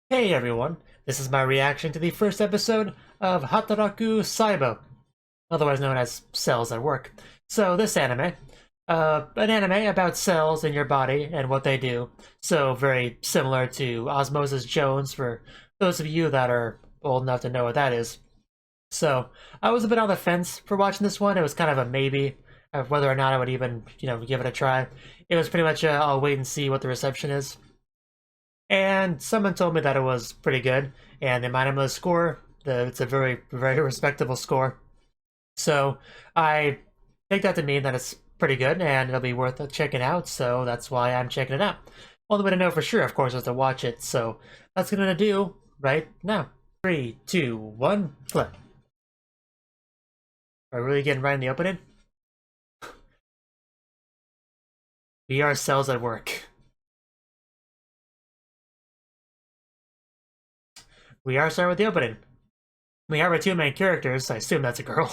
Hey everyone, this is my reaction to the first episode of Hataraku Saibo, otherwise known as Cells at Work. So this anime, an anime about cells in your body and what they do. So very similar to Osmosis Jones for those of you that are old enough to know what that is. So I was a bit on the fence for watching this one. It was kind of a maybe of whether or not I would even, give it a try. It was pretty much I'll wait and see what the reception is. And someone told me that it was pretty good, and they might have the score. It's a very, very respectable score. So I take that to mean that it's pretty good, and it'll be worth checking out. So that's why I'm checking it out. Only way to know for sure, of course, is to watch it. So that's what I'm gonna do right now. 3, 2, 1, flip. Are we really getting right in the opening? VR cells at work. We are starting with the opening. We have our two main characters. I assume that's a girl.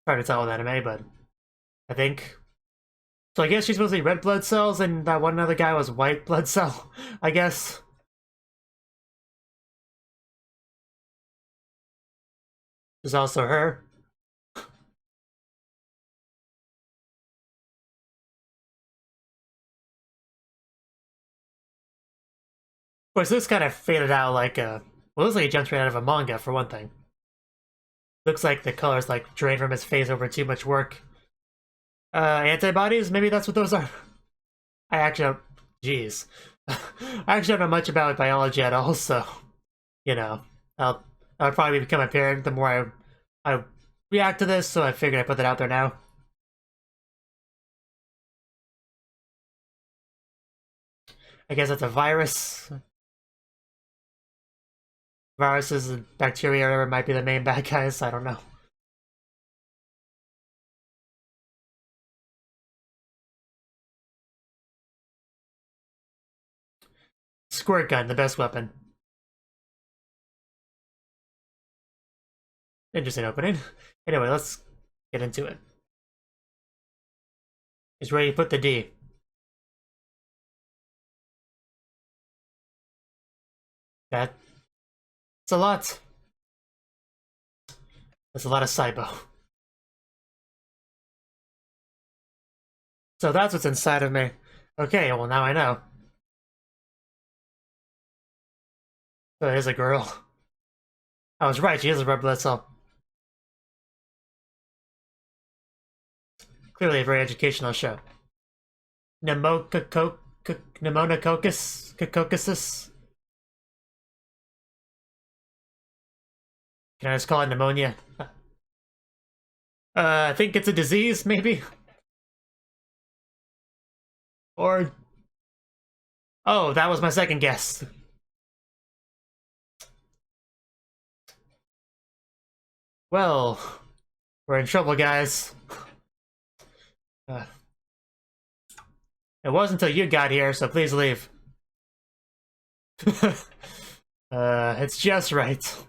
Hard to tell with anime, but I think. So I guess she's supposed to be red blood cells, and that one other guy was white blood cell, I guess. There's also her. Of course, this kind of faded out like a. Well, looks like he jumped right out of a manga, for one thing. Looks like the colors like drained from his face over too much work. Antibodies? Maybe that's what those are. I actually don't. Jeez. I actually don't know much about biology at all, so. You know. I'll, I'll probably become apparent the more I react to this, so I figured I'd put that out there now. I guess it's a virus. Viruses and bacteria or whatever might be the main bad guys. I don't know. Squirt gun, the best weapon. Interesting opening. Anyway, let's get into it. He's ready to put the D. That's a lot. That's a lot of Saibo. So that's what's inside of me. Okay, well now I know. So it is a girl. I was right, she is a red blood cell. Clearly a very educational show. Pneumonococcus? Coccocusis? Can I just call it pneumonia? I think it's a disease, maybe? Or... Oh, that was my second guess. Well, we're in trouble, guys. Uh, it wasn't until you got here, so please leave. It's just right.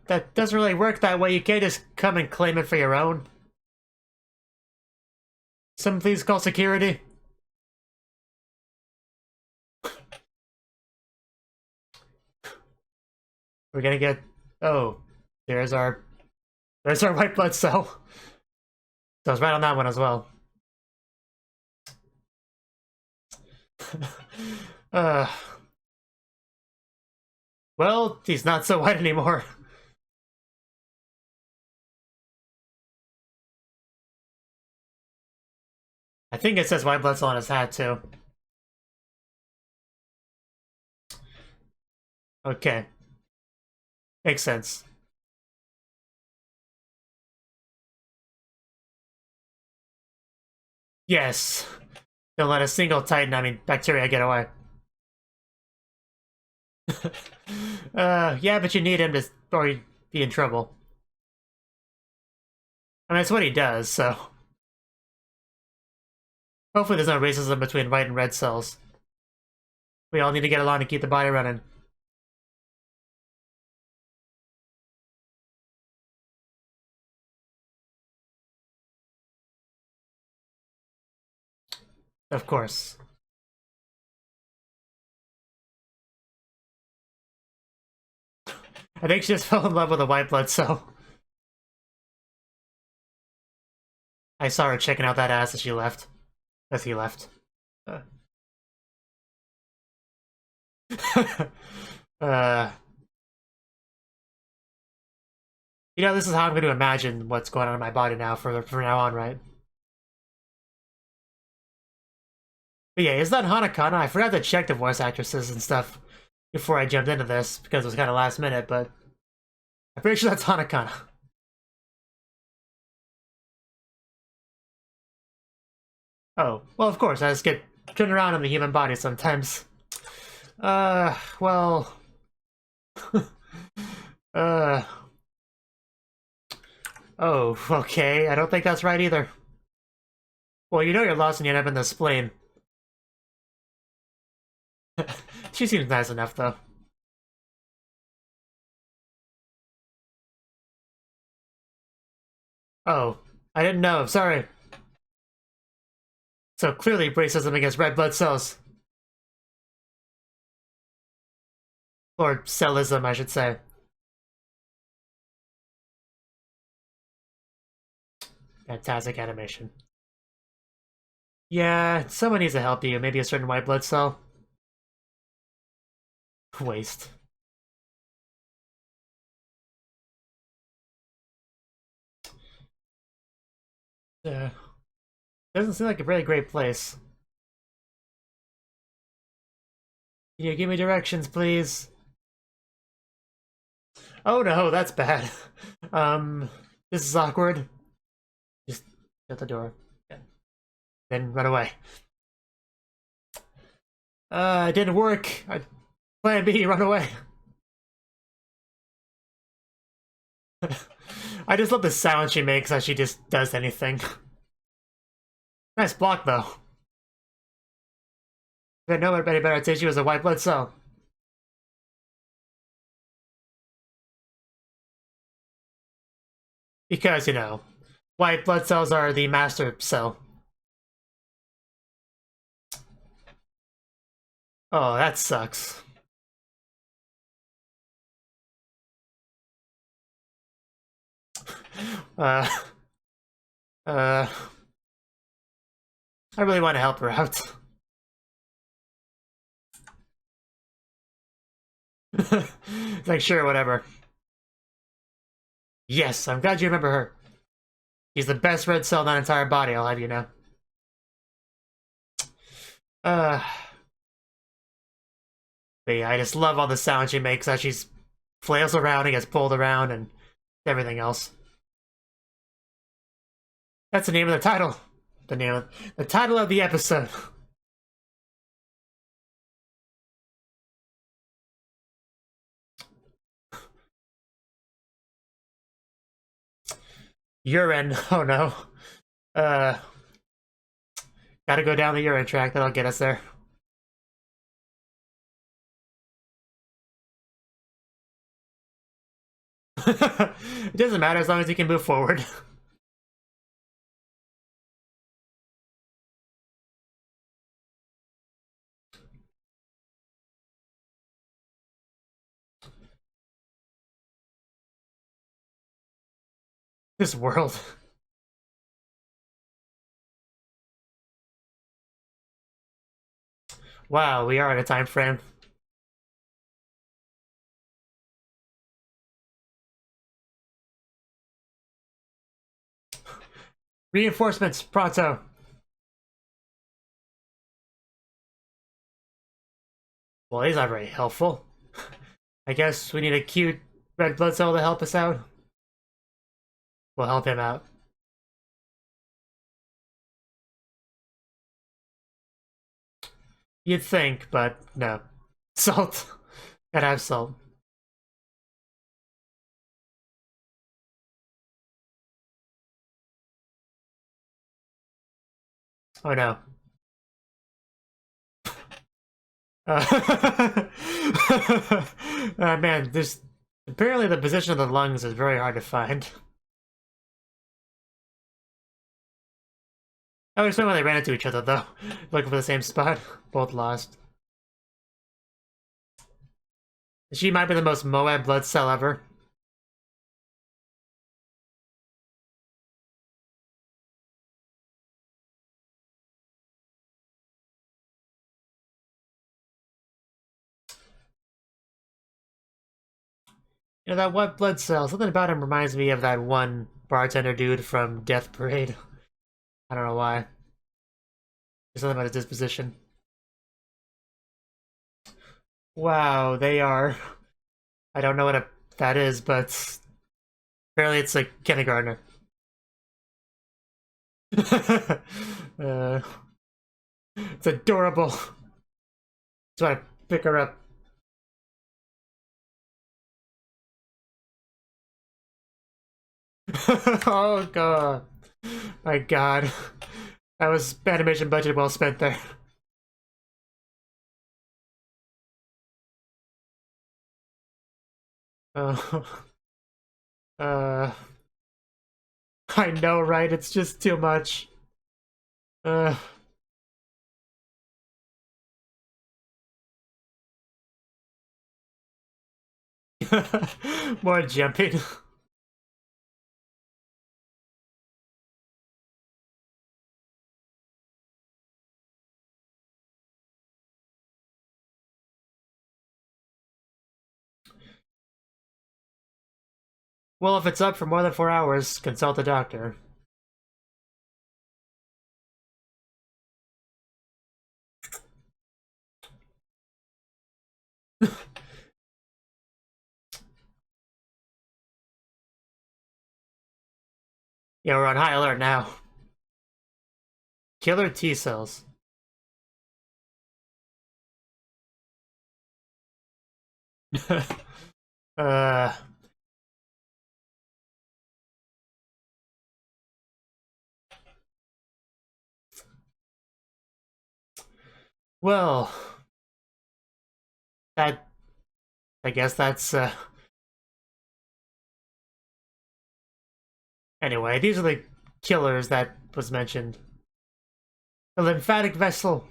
That doesn't really work that way. You can't just come and claim it for your own. Someone please call security. We're gonna get... Oh, there's our... There's our white blood cell. So I was right on that one as well. uh, well, he's not so white anymore. I think it says white blood cell on his hat, too. Okay. Makes sense. Yes. Don't let a single Titan, I mean, bacteria get away. Yeah, but you need him to, or you'd be in trouble. I mean, that's what he does, so. Hopefully there's no racism between white and red cells. We all need to get along to keep the body running. Of course. I think she just fell in love with a white blood cell. I saw her checking out that ass as she left. As he left. Uh, you know, this is how I'm going to imagine what's going on in my body now from now on, right? But yeah, is that Hanakana? I forgot to check the voice actresses and stuff before I jumped into this because it was kind of last minute, but I'm pretty sure that's Hanakana. Oh, well, of course, I just get turned around in the human body sometimes. Well... uh... Oh, okay, I don't think that's right either. Well, you know you're lost when you end up in the spleen. She seems nice enough, though. Oh, I didn't know, sorry. So clearly racism against red blood cells. Or cellism, I should say. Fantastic animation. Yeah, someone needs to help you. Maybe a certain white blood cell. Waste. Yeah. Doesn't seem like a very great place. Can you give me directions, please? Oh no, that's bad. This is awkward. Just shut the door. Yeah. Then run away. It didn't work. Plan B, run away. I just love the sound she makes as she just does anything. Nice block, though. If I know anybody better, I'd say she was a white blood cell. Because, you know, white blood cells are the master cell. Oh, that sucks. Uh, I really want to help her out. Like, sure, whatever. Yes, I'm glad you remember her. She's the best red cell in that entire body, I'll have you know. Uh, but yeah, I just love all the sound she makes as she flails around and gets pulled around and everything else. That's the name of the title. The title of the episode. Urine. Oh no. Uh, Gotta go down the urine track. That'll get us there. It doesn't matter as long as you can move forward. This world. Wow, we are on a time frame. Reinforcements, pronto. Well, he's not very helpful. I guess we need a cute red blood cell to help us out. We'll help him out. You'd think, but no. Salt. Gotta have salt. Oh no. Man, this apparently the position of the lungs is very hard to find. I was when they ran into each other though, looking for the same spot. Both lost. She might be the most Moab blood cell ever. You know, that white blood cell, something about him reminds me of that one bartender dude from Death Parade. I don't know why. There's something about his disposition. Wow, they are. I don't know what that is, but apparently it's like kindergartner. uh, it's adorable. That's why I pick her up. Oh god. My god. That was animation budget well spent there. Uh, uh, I know, right? It's just too much. Uh, more jumping. Well, if it's up for more than 4 hours, consult a doctor. Yeah, we're on high alert now. Killer T cells. uh, well, that I guess that's anyway, these are the killers that was mentioned. The lymphatic vessel.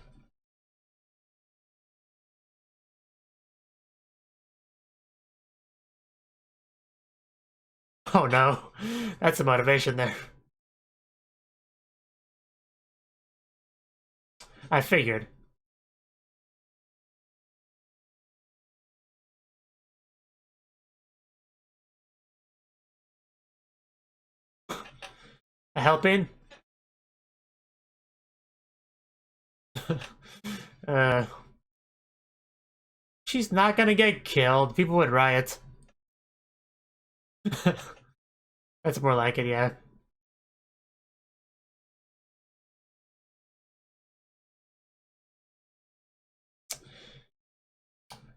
Oh no, that's a motivation there. I figured. A helping? uh, she's not gonna get killed. People would riot. That's more like it, yeah.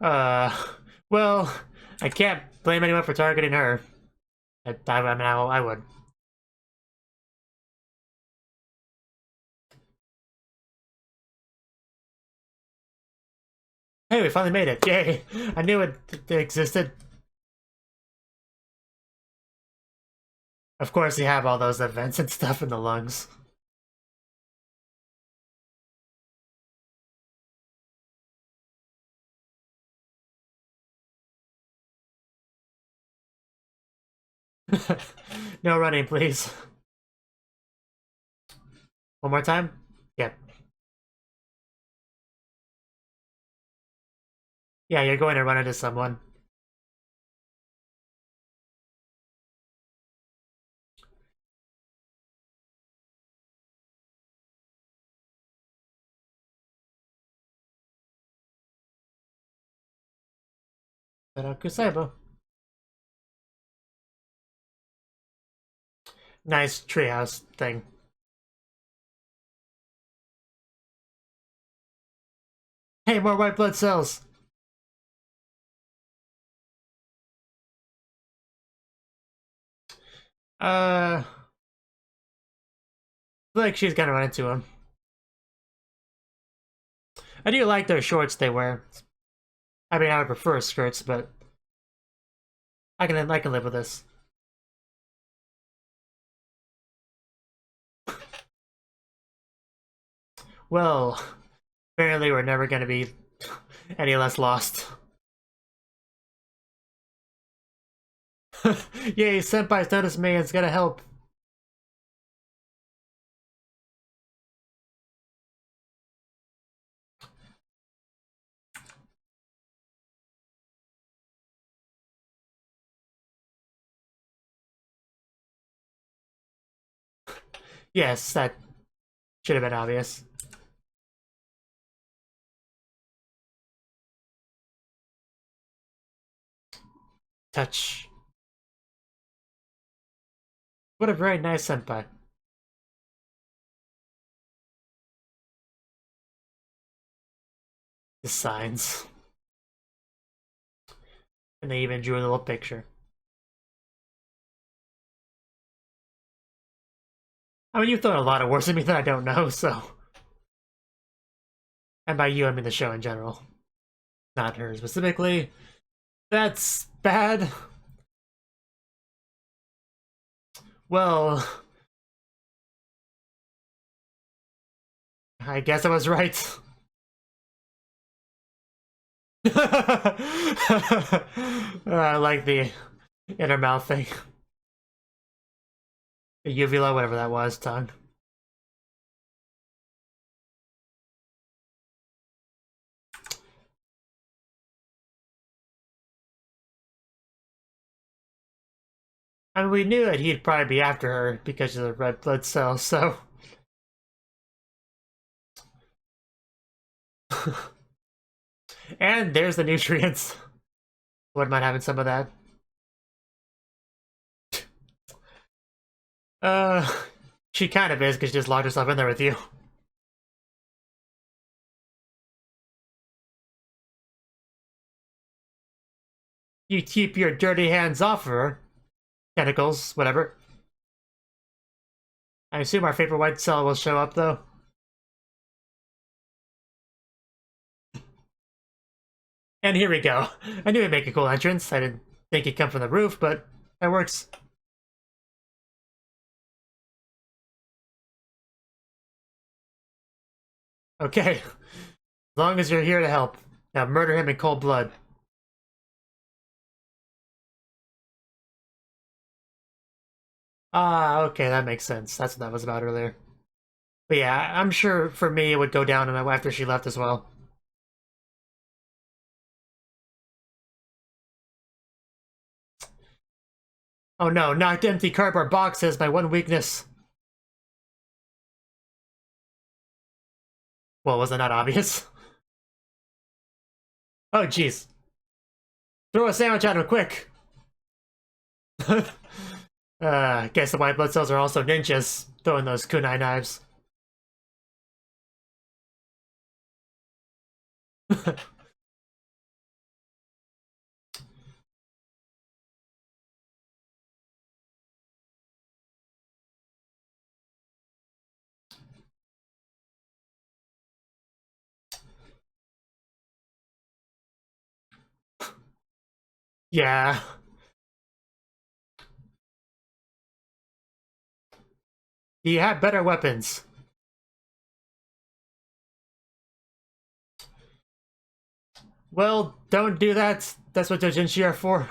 Uh, well, I can't blame anyone for targeting her. I mean, I would. Hey, we finally made it. Yay. I knew it existed. Of course, you have all those events and stuff in the lungs. No running, please. One more time? Yep. Yeah, you're going to run into someone. Kusaibo. Nice treehouse thing. Hey, more white blood cells. I feel like she's gonna run into him. I do like those shorts they wear. I mean, I would prefer skirts, but I can live with this. Well, apparently we're never gonna be any less lost. Yay, senpai's noticed me and it's gonna help. Yes, that should have been obvious. Touch. What a very nice senpai. The signs. And they even drew a little picture. I mean, you've thrown a lot of words at me that I don't know, so. And by you, I mean the show in general. Not her specifically. That's bad. Well, I guess I was right. I like the inner mouth thing. The uvula, whatever that was, tongue. I mean, we knew that he'd probably be after her because of the red blood cells, so. And there's the nutrients. Wouldn't mind having some of that. She kind of is because she just locked herself in there with you. You keep your dirty hands off of her. Tentacles, whatever. I assume our favorite white cell will show up, though. And here we go. I knew it'd make a cool entrance. I didn't think it'd come from the roof, but that works. Okay. As long as you're here to help. Now murder him in cold blood. Ah, okay, that makes sense. That's what that was about earlier. But yeah, I'm sure for me it would go down after she left as well. Oh no, knocked empty cardboard boxes, my one weakness. Well, was it not obvious? Oh jeez. Throw a sandwich at him quick! Guess the white blood cells are also ninjas, throwing those kunai knives. Yeah. You have better weapons. Well, don't do that. That's what Dojinshi are for.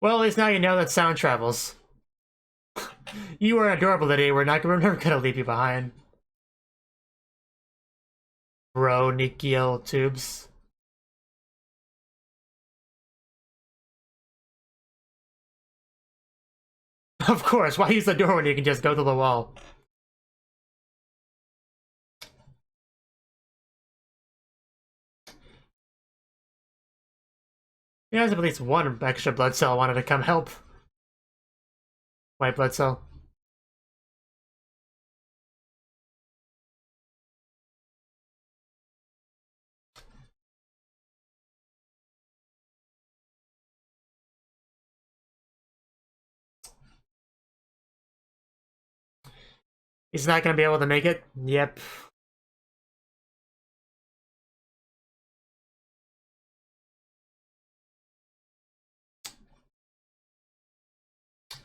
Well, at least now you know that sound travels. You were adorable today. We're never gonna leave you behind. Bro, Nikio tubes. Of course, why use the door when you can just go to the wall? He has at least one extra blood cell wanted to come help. White blood cell. He's not gonna be able to make it? Yep.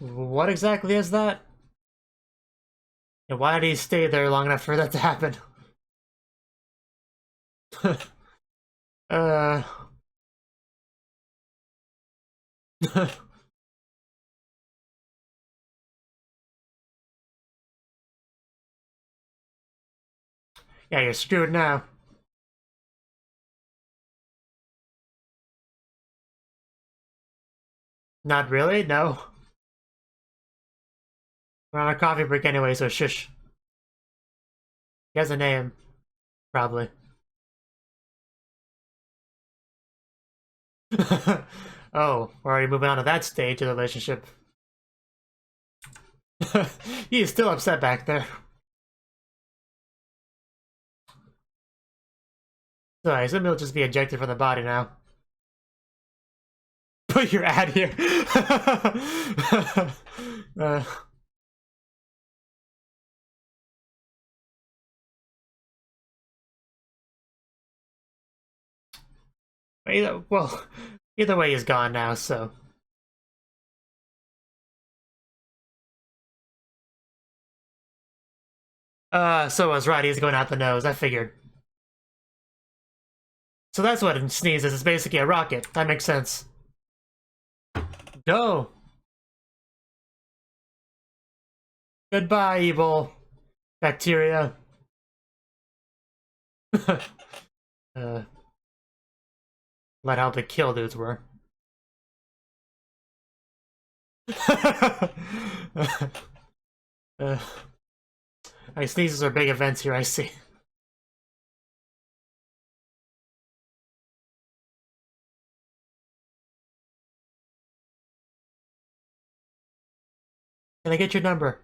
What exactly is that? And why did he stay there long enough for that to happen? Uh... Yeah, you're screwed now. Not really? No. We're on a coffee break anyway, so shush. He has a name. Probably. Oh, we're already moving on to that stage of the relationship. He is still upset back there. So I assume he'll just be ejected from the body now. Put your ad here. uh, either way, he's gone now, so. So I was right, he's going out the nose, I figured. So that's what it sneezes, it's basically a rocket. That makes sense. Go! Goodbye, evil bacteria. About how the kill dudes were. Sneezes are big events here, I see. Can I get your number?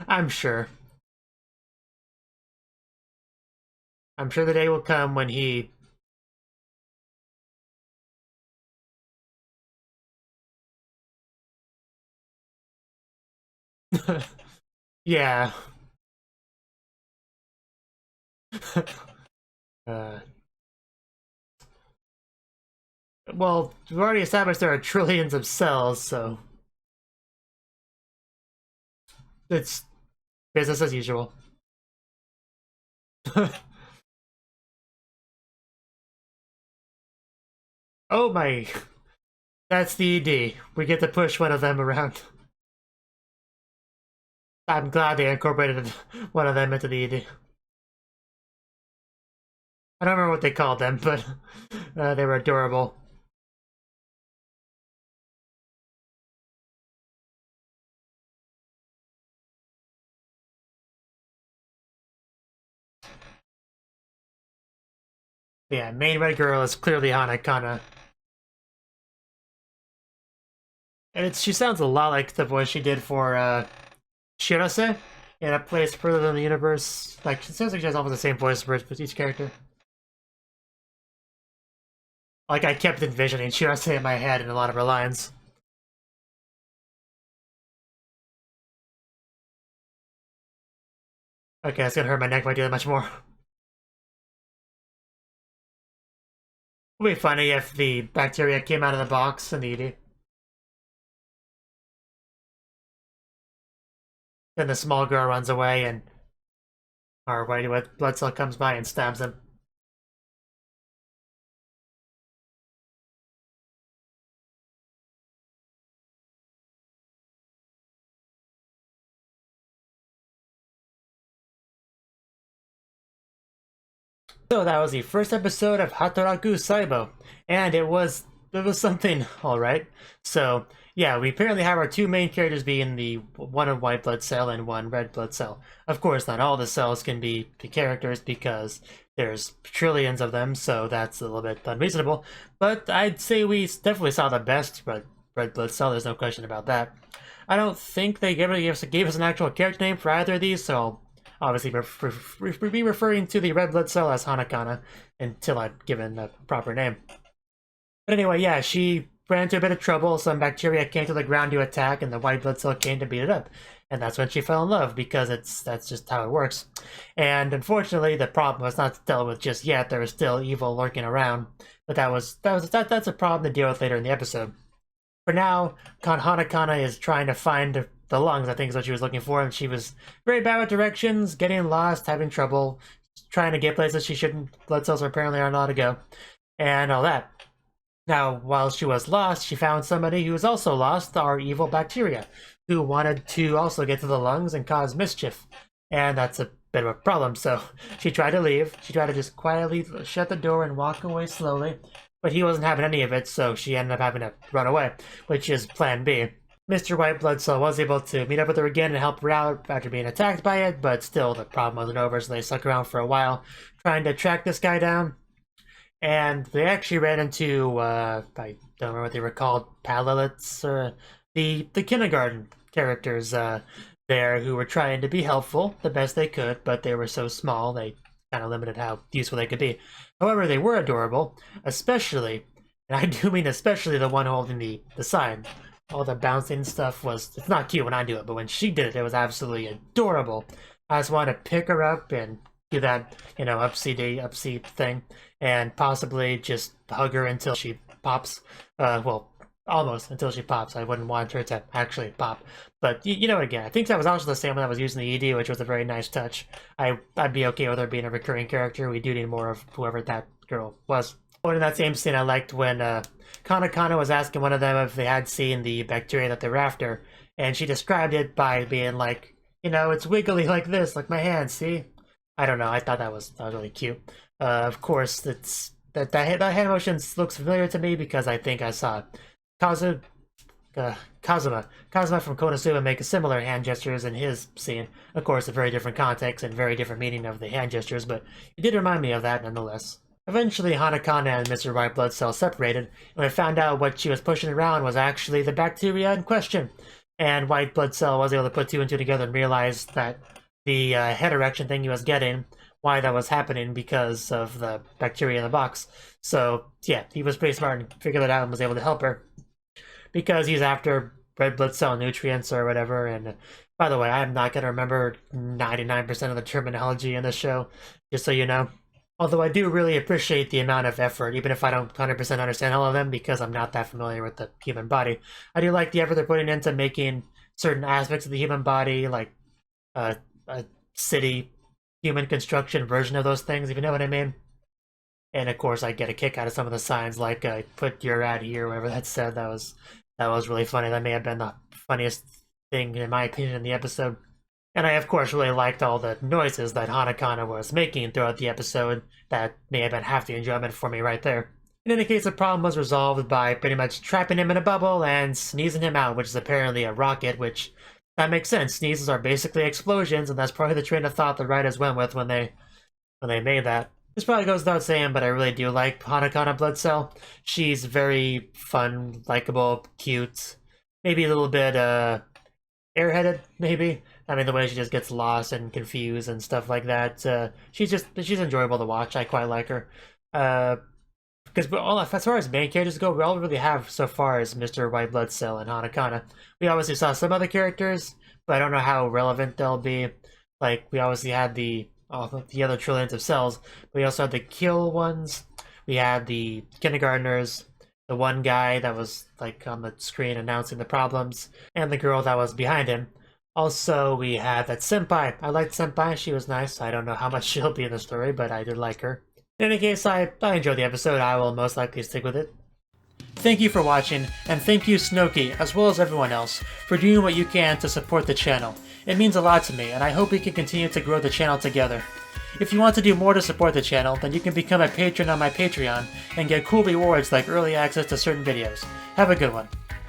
I'm sure. I'm sure the day will come when he... Yeah. uh, well, we've already established there are trillions of cells, so... It's business as usual. Oh my... That's the ED. We get to push one of them around. I'm glad they incorporated one of them into the ED. I don't remember what they called them, but they were adorable. Yeah, main red girl is clearly Hanakana. And she sounds a lot like the voice she did for Shirase in A Place Further Than the Universe. Like, it sounds like she has almost the same voice for each character. Like, I kept envisioning Shirase in my head in a lot of her lines. Okay, it's gonna hurt my neck if I do that much more. It would be funny if the bacteria came out of the box and the ED. Then the small girl runs away and our what blood cell comes by and stabs him. So that was the first episode of Hataraku Saibo, and it was something, all right. So yeah, we apparently have our two main characters being the one of white blood cell and one red blood cell. Of course, not all the cells can be the characters because there's trillions of them, so that's a little bit unreasonable. But I'd say we definitely saw the best red blood cell. There's no question about that. I don't think they gave us an actual character name for either of these, so obviously be referring to the red blood cell as Hanakana until I've given a proper name. But anyway, yeah, she ran into a bit of trouble. Some bacteria came to the ground to attack, and the white blood cell came to beat it up. And that's when she fell in love, because that's just how it works. And unfortunately, the problem was not dealt with just yet. There was still evil lurking around, but that's a problem to deal with later in the episode. For now, Hanakana is trying to find the lungs, I think is what she was looking for, and she was very bad with directions, getting lost, having trouble, trying to get places she shouldn't. Blood cells apparently aren't allowed to go, and all that. Now, while she was lost, she found somebody who was also lost, our evil bacteria, who wanted to also get to the lungs and cause mischief. And that's a bit of a problem, so she tried to leave. She tried to just quietly shut the door and walk away slowly, but he wasn't having any of it, so she ended up having to run away, which is plan B. Mr. White Blood Cell was able to meet up with her again and help her out after being attacked by it, but still the problem wasn't over, so they stuck around for a while trying to track this guy down. And they actually ran into, I don't remember what they were called, Palilets, or the kindergarten characters there who were trying to be helpful the best they could, but they were so small they kind of limited how useful they could be. However, they were adorable, especially, and I do mean especially the one holding the sign. All the bouncing stuff it's not cute when I do it, but when she did it, it was absolutely adorable. I just wanted to pick her up and do that, up-C thing, and possibly just hug her until she pops. Well, almost until she pops. I wouldn't want her to actually pop. But, again, I think that was also the same when I was using the ED, which was a very nice touch. I'd be okay with her being a recurring character. We do need more of whoever that girl was. But in that same scene, I liked when Kana was asking one of them if they had seen the bacteria that they were after, and she described it by being like, it's wiggly like this, like my hand, see? I don't know, I thought that was really cute. Of course, that hand motion looks familiar to me because I think I saw Kazuma from Konosuba make similar hand gestures in his scene. Of course, a very different context and very different meaning of the hand gestures, but it did remind me of that nonetheless. Eventually, Hanakana and Mr. White Blood Cell separated, and we found out what she was pushing around was actually the bacteria in question. And White Blood Cell was able to put two and two together and realize that the head erection thing he was getting, why that was happening because of the bacteria in the box. So, yeah, he was pretty smart and figured it out and was able to help her. Because he's after red blood cell nutrients or whatever, and by the way, I'm not going to remember 99% of the terminology in this show, just so you know. Although I do really appreciate the amount of effort, even if I don't 100% understand all of them, because I'm not that familiar with the human body. I do like the effort they're putting into making certain aspects of the human body, like a city human construction version of those things, if you know what I mean. And of course, I get a kick out of some of the signs, like put your ad here, whatever that said. That was really funny. That may have been the funniest thing, in my opinion, in the episode. And I, of course, really liked all the noises that Hanakana was making throughout the episode. That may have been half the enjoyment for me right there. In any case, the problem was resolved by pretty much trapping him in a bubble and sneezing him out, which is apparently a rocket, which, that makes sense. Sneezes are basically explosions, and that's probably the train of thought the writers went with when they made that. This probably goes without saying, but I really do like Hanakana Blood Cell. She's very fun, likable, cute, maybe a little bit airheaded, maybe. I mean, the way she just gets lost and confused and stuff like that. She's enjoyable to watch. I quite like her. Because as far as main characters go, all we really have so far is Mr. White Blood Cell and Hanakana. We obviously saw some other characters, but I don't know how relevant they'll be. Like, we obviously had the other trillions of cells. We also had the kill ones. We had the kindergartners, the one guy that was like on the screen announcing the problems, and the girl that was behind him. Also, we had that senpai. I liked senpai. She was nice. I don't know how much she'll be in the story, but I did like her. In any case, I enjoyed the episode. I will most likely stick with it. Thank you for watching, and thank you Snowki, as well as everyone else, for doing what you can to support the channel. It means a lot to me, and I hope we can continue to grow the channel together. If you want to do more to support the channel, then you can become a patron on my Patreon and get cool rewards like early access to certain videos. Have a good one.